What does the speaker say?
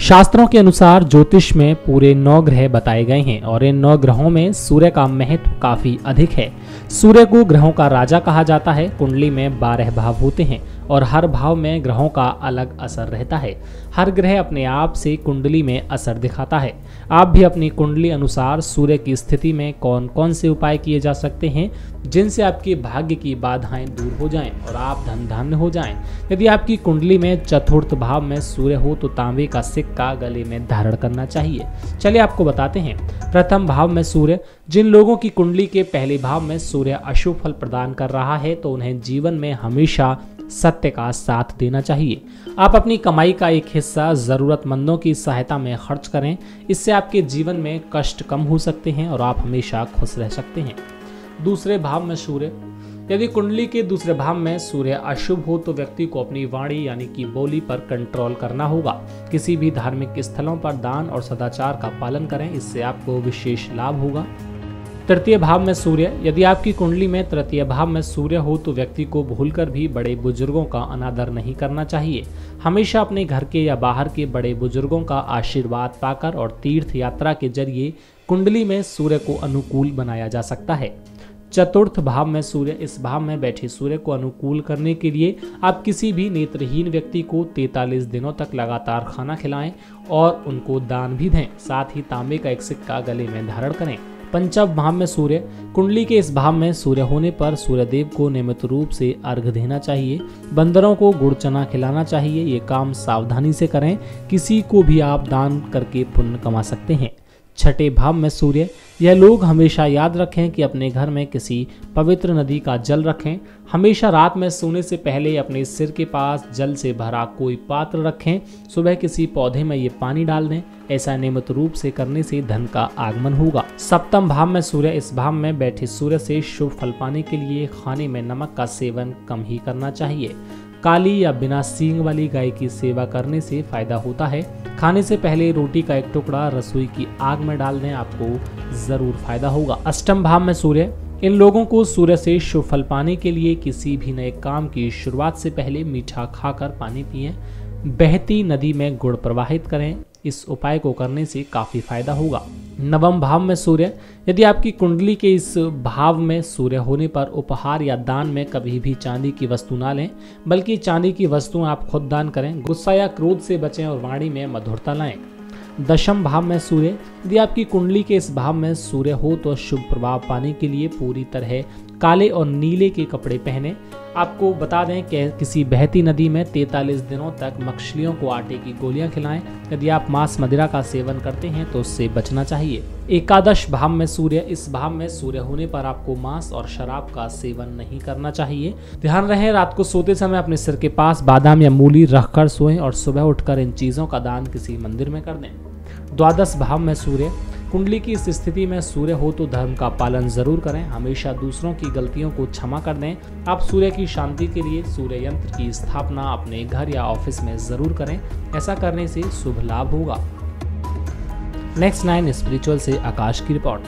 शास्त्रों के अनुसार ज्योतिष में पूरे 9 ग्रह बताए गए हैं और इन 9 ग्रहों में सूर्य का महत्व काफी अधिक है। सूर्य को ग्रहों का राजा कहा जाता है। कुंडली में 12 भाव होते हैं और हर भाव में ग्रहों का अलग असर रहता है। हर ग्रह अपने आप से कुंडली में असर दिखाता है। आप भी अपनी कुंडली अनुसार सूर्य की स्थिति में कौन कौन से उपाय किए जा सकते हैं जिनसे आपके भाग्य की बाधाएं दूर हो जाएं और आप धन धान्य हो जाएं। यदि आपकी कुंडली में चतुर्थ भाव में सूर्य हो तो तांबे का सिक्का गले में धारण करना चाहिए। चलिए आपको बताते हैं। प्रथम भाव में सूर्य, जिन लोगों की कुंडली के पहले भाव में सूर्य अशुभ फल प्रदान कर रहा है तो उन्हें जीवन में हमेशा सत्य का साथ देना चाहिए। आप अपनी कमाई का एक हिस्सा जरूरतमंदों की सहायता में खर्च करें। इससे आपके जीवन में कष्ट कम हो सकते हैं और आप हमेशा खुश रह सकते हैं। दूसरे भाव में सूर्य, यदि कुंडली के दूसरे भाव में सूर्य अशुभ हो तो व्यक्ति को अपनी वाणी यानी कि बोली पर कंट्रोल करना होगा। किसी भी धार्मिक स्थलों पर दान और सदाचार का पालन करें, इससे आपको विशेष लाभ होगा। तृतीय भाव में सूर्य, यदि आपकी कुंडली में तृतीय भाव में सूर्य हो तो व्यक्ति को भूलकर भी बड़े बुजुर्गों का अनादर नहीं करना चाहिए। हमेशा अपने घर के या बाहर के बड़े बुजुर्गों का आशीर्वाद पाकर और तीर्थ यात्रा के जरिए कुंडली में सूर्य को अनुकूल बनाया जा सकता है। चतुर्थ भाव में सूर्य, इस भाव में बैठे सूर्य को अनुकूल करने के लिए आप किसी भी नेत्रहीन व्यक्ति को 43 दिनों तक लगातार खाना खिलाएं और उनको दान भी दें। साथ ही तांबे का एक सिक्का गले में धारण करें। पंचम भाव में सूर्य, कुंडली के इस भाव में सूर्य होने पर सूर्यदेव को नियमित रूप से अर्घ देना चाहिए। बंदरों को गुड़ चना खिलाना चाहिए। ये काम सावधानी से करें। किसी को भी आप दान करके पुण्य कमा सकते हैं। छठे भाव में सूर्य, यह लोग हमेशा याद रखें कि अपने घर में किसी पवित्र नदी का जल रखें। हमेशा रात में सोने से पहले अपने सिर के पास जल से भरा कोई पात्र रखें। सुबह किसी पौधे में ये पानी डाल दें। ऐसा नियमित रूप से करने से धन का आगमन होगा। सप्तम भाव में सूर्य, इस भाव में बैठे सूर्य से शुभ फल पाने के लिए खाने में नमक का सेवन कम ही करना चाहिए। काली या बिना सींग वाली गाय की सेवा करने से फायदा होता है। खाने से पहले रोटी का एक टुकड़ा रसोई की आग में डाल दें, आपको जरूर फायदा होगा। अष्टम भाव में सूर्य, इन लोगों को सूर्य से शुभ फल पाने के लिए किसी भी नए काम की शुरुआत से पहले मीठा खाकर पानी पिएं। बहती नदी में गुड़ प्रवाहित करें। इस उपाय को करने से काफी फायदा होगा। नवम भाव में सूर्य, यदि आपकी कुंडली के इस भाव में सूर्य होने पर उपहार या दान में कभी भी चांदी की वस्तु ना लें, बल्कि चांदी की वस्तुएं आप खुद दान करें। गुस्सा या क्रोध से बचें और वाणी में मधुरता लाएं। दशम भाव में सूर्य, यदि आपकी कुंडली के इस भाव में सूर्य हो तो शुभ प्रभाव पाने के लिए पूरी तरह काले और नीले के कपड़े पहने। आपको बता दें कि किसी बहती नदी में 43 दिनों तक मछलियों को आटे की गोलियां खिलाएं। यदि आप मांस मदिरा का सेवन करते हैं तो उससे बचना चाहिए। एकादश भाव में सूर्य, इस भाव में सूर्य होने पर आपको मांस और शराब का सेवन नहीं करना चाहिए। ध्यान रहे, रात को सोते समय अपने सिर के पास बादाम या मूली रखकर सोएं और सुबह उठकर इन चीजों का दान किसी मंदिर में कर दें। द्वादश भाव में सूर्य, कुंडली की इस स्थिति में सूर्य हो तो धर्म का पालन जरूर करें। हमेशा दूसरों की गलतियों को क्षमा कर दें। आप सूर्य की शांति के लिए सूर्य यंत्र की स्थापना अपने घर या ऑफिस में जरूर करें। ऐसा करने से शुभ लाभ होगा। नेक्स्ट 9 स्पिरिचुअल से आकाश की रिपोर्ट।